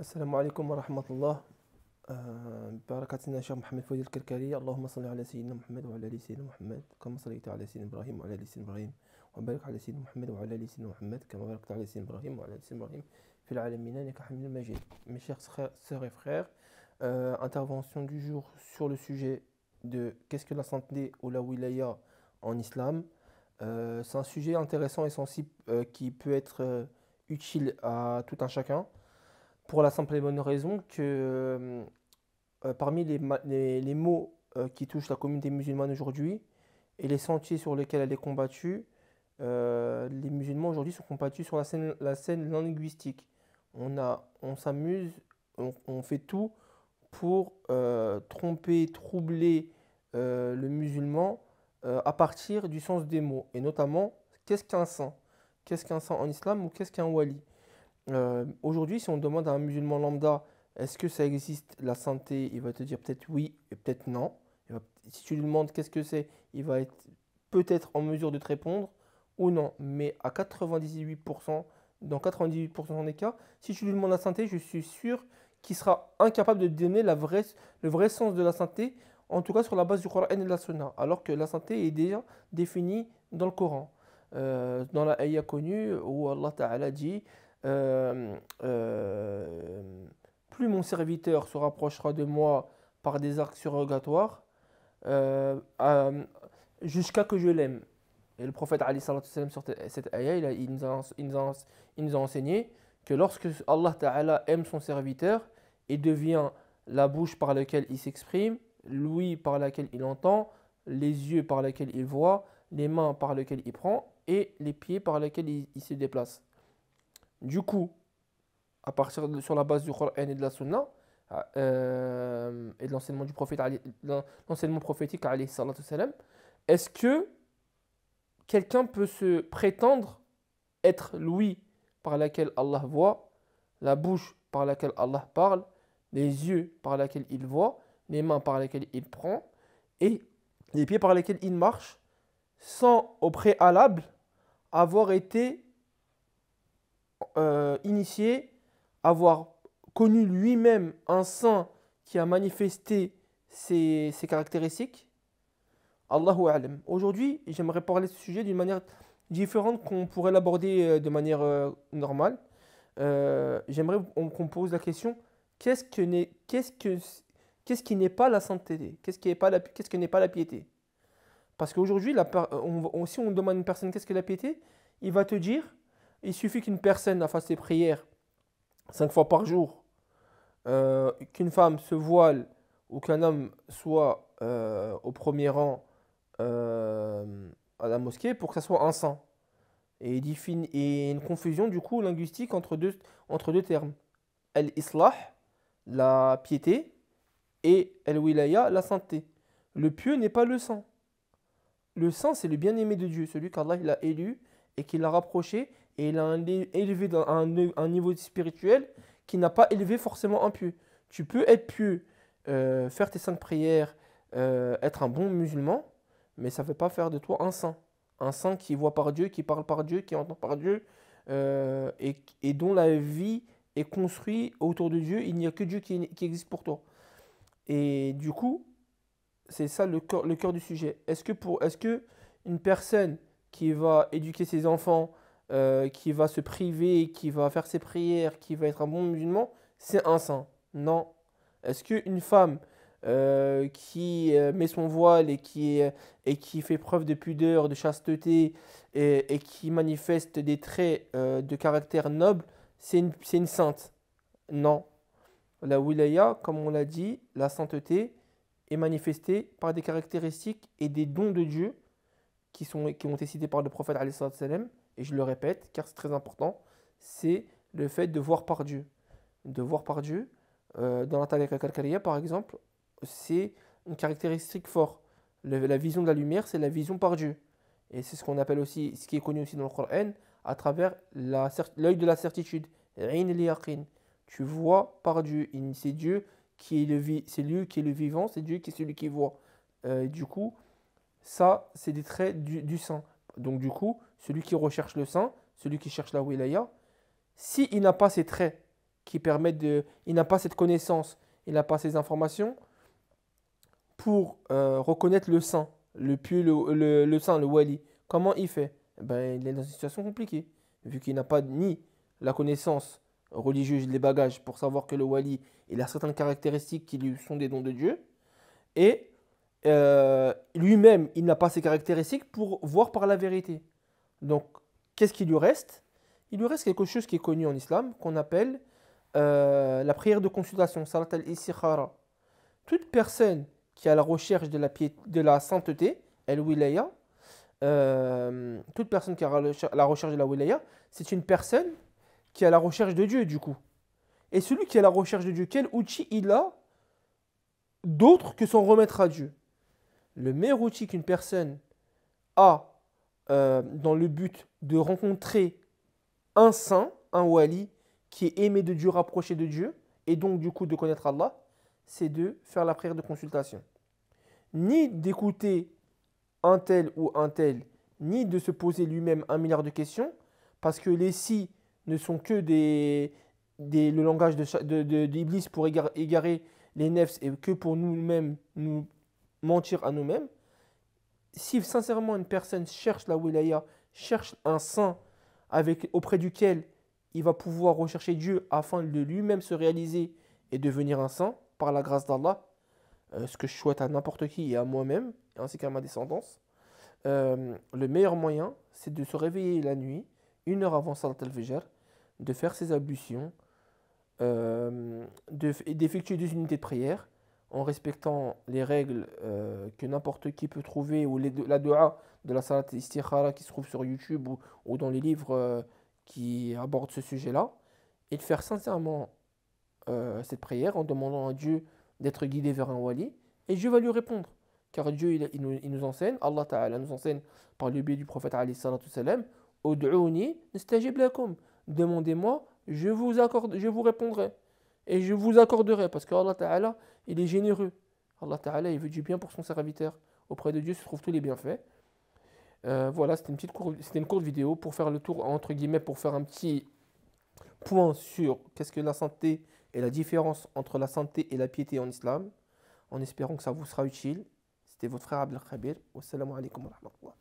السلام عليكم ورحمة الله. بركاتنا شيخ محمد فوزي الكركاري. اللهم صل على سيدنا محمد وعلى آل سيدنا محمد كما صليت على سيدنا إبراهيم وعلى آل سيدنا إبراهيم وبارك على سيدنا محمد وعلى آل سيدنا محمد كما باركت على سيدنا إبراهيم وعلى آل سيدنا إبراهيم في العالمين إنك حميد مجيد. Mes chers sœurs et frères, intervention du jour sur le sujet de qu'est-ce que la santé ou la wilaya en islam. C'est un sujet intéressant et sensible qui peut être utile à tout un chacun. Pour la simple et bonne raison que parmi les maux qui touchent la communauté musulmane aujourd'hui et les sentiers sur lesquels elle est combattue, les musulmans aujourd'hui sont combattus sur la scène linguistique. On s'amuse, on fait tout pour tromper, troubler le musulman à partir du sens des mots. Et notamment, qu'est-ce qu'un saint? Qu'est-ce qu'un saint en islam ou qu'est-ce qu'un wali? Aujourd'hui, si on demande à un musulman lambda, est-ce que ça existe la sainteté, il va te dire peut-être oui et peut-être non. Si tu lui demandes qu'est-ce que c'est, il va être peut-être en mesure de te répondre ou non. Mais à 98%, dans 98% des cas, si tu lui demandes la sainteté, je suis sûr qu'il sera incapable de donner le vrai sens de la sainteté, en tout cas sur la base du Coran et de la Sunna, alors que la sainteté est déjà définie dans le Coran. Dans la ayah connue où Allah Ta'ala dit plus mon serviteur se rapprochera de moi par des actes surrogatoires jusqu'à que je l'aime. Et le prophète Ali sallallahu alayhi wa sallam sur cette ayah, il nous a enseigné que lorsque Allah Ta'ala aime son serviteur et devient la bouche par laquelle il s'exprime, l'ouïe par laquelle il entend, les yeux par lesquels il voit, les mains par lesquelles il prend et les pieds par lesquels il se déplace. Du coup, sur la base du Coran et de la Sunna et de l'enseignement du prophète, l'enseignement prophétique, alayhi salatu wassalam, est-ce que quelqu'un peut se prétendre être l'ouïe par laquelle Allah voit, la bouche par laquelle Allah parle, les yeux par lesquels il voit, les mains par lesquelles il prend et les pieds par lesquels il marche, sans au préalable avoir été initié, avoir connu lui-même un saint qui a manifesté ces caractéristiques? Allahu a'lam. Aujourd'hui, j'aimerais parler de ce sujet d'une manière différente qu'on pourrait l'aborder de manière normale. J'aimerais qu'on pose la question, qu'est-ce qui n'est pas la sainteté? Qu'est-ce qui n'est pas la piété? Parce qu'aujourd'hui, si on demande à une personne qu'est-ce que la piété, il va te dire, il suffit qu'une personne fasse ses prières 5 fois par jour, qu'une femme se voile ou qu'un homme soit au premier rang à la mosquée pour que ça soit un saint. Et une confusion du coup linguistique entre deux termes. Al-Islah, la piété, et Al-Wilaya, la sainteté. Le pieux n'est pas le saint. Le saint, c'est le bien-aimé de Dieu, celui qu'Allah il a élu et qu'il a rapproché et il a élevé dans un niveau spirituel qui n'a pas élevé forcément un pieux. Tu peux être pieux, faire tes 5 prières, être un bon musulman, mais ça ne veut pas faire de toi un saint. Un saint qui voit par Dieu, qui parle par Dieu, qui entend par Dieu, et dont la vie est construite autour de Dieu. Il n'y a que Dieu qui existe pour toi. Et du coup, c'est ça le cœur du sujet. Est-ce que une personne qui va éduquer ses enfants, qui va se priver, qui va faire ses prières, qui va être un bon musulman, c'est un saint? Non. Est-ce qu'une femme qui met son voile et qui fait preuve de pudeur, de chasteté et qui manifeste des traits de caractère noble, c'est une sainte? Non. La wilaya, comme on l'a dit, la sainteté est manifestée par des caractéristiques et des dons de Dieu qui ont été cités par le prophète alayhi salatu wassalam. Et je le répète, car c'est très important, c'est le fait de voir par Dieu. De voir par Dieu, dans la Tariqa al-Karkariya par exemple, c'est une caractéristique forte. La vision de la lumière, c'est la vision par Dieu. Et c'est ce qu'on appelle aussi, ce qui est connu aussi dans le Coran, à travers l'œil de la certitude. Ayn al-yaqin. Tu vois par Dieu. C'est Dieu qui c'est lui qui est le vivant, c'est Dieu qui est celui qui voit. Du coup, ça, c'est des traits du saint. Donc du coup, celui qui recherche le saint, celui qui cherche la wilaya, s'il n'a pas ces traits qui permettent de... Il n'a pas cette connaissance, il n'a pas ces informations pour reconnaître le saint, le pieux, le saint, le wali. Comment il fait? Eh ben, il est dans une situation compliquée, vu qu'il n'a pas ni la connaissance religieuse, les bagages pour savoir que le wali, il a certaines caractéristiques qui lui sont des dons de Dieu, et lui-même, il n'a pas ces caractéristiques pour voir par la vérité. Donc, qu'est-ce qu'il lui reste? Il lui reste quelque chose qui est connu en islam, qu'on appelle la prière de consultation, salat al-istikhara. Toute personne qui est à la recherche de la sainteté, el-wilaya, toute personne qui est à la recherche de la wilaya, c'est une personne qui est à la recherche de Dieu, du coup. Et celui qui est à la recherche de Dieu, quel outil il a d'autre que son remettre à Dieu? Le meilleur outil qu'une personne a dans le but de rencontrer un saint, un wali, qui est aimé de Dieu, rapproché de Dieu, et donc du coup de connaître Allah, c'est de faire la prière de consultation. Ni d'écouter un tel ou un tel, ni de se poser lui-même 1 milliard de questions, parce que les si ne sont que le langage d'Iblis pour égarer les nefs et que pour nous-mêmes nous mentir à nous-mêmes. Si sincèrement une personne cherche la wilaya, cherche un saint auprès duquel il va pouvoir rechercher Dieu afin de lui-même se réaliser et devenir un saint par la grâce d'Allah, ce que je souhaite à n'importe qui et à moi-même, ainsi qu'à ma descendance, le meilleur moyen, c'est de se réveiller la nuit, 1 heure avant Salat al-Fajr, de faire ses ablutions, d'effectuer 2 unités de prière, en respectant les règles que n'importe qui peut trouver, ou la dua de la salat istikhara qui se trouve sur YouTube ou dans les livres qui abordent ce sujet-là, et de faire sincèrement cette prière en demandant à Dieu d'être guidé vers un wali, et Dieu va lui répondre. Car Dieu, il nous enseigne, Allah Ta'ala nous enseigne par le biais du prophète alayhi salatu salam, Ud'ouni nastajib lakum. Demandez-moi, je vous répondrai. Et je vous accorderai, parce que Allah Ta'ala, il est généreux. Allah Ta'ala, il veut du bien pour son serviteur. Auprès de Dieu se trouvent tous les bienfaits. Voilà, c'était une courte vidéo pour faire le tour, entre guillemets, pour faire un petit point sur qu'est-ce que la santé et la différence entre la santé et la piété en islam, en espérant que ça vous sera utile. C'était votre frère Abdel Khabir. Wassalamu alaikum wa rahmatullah.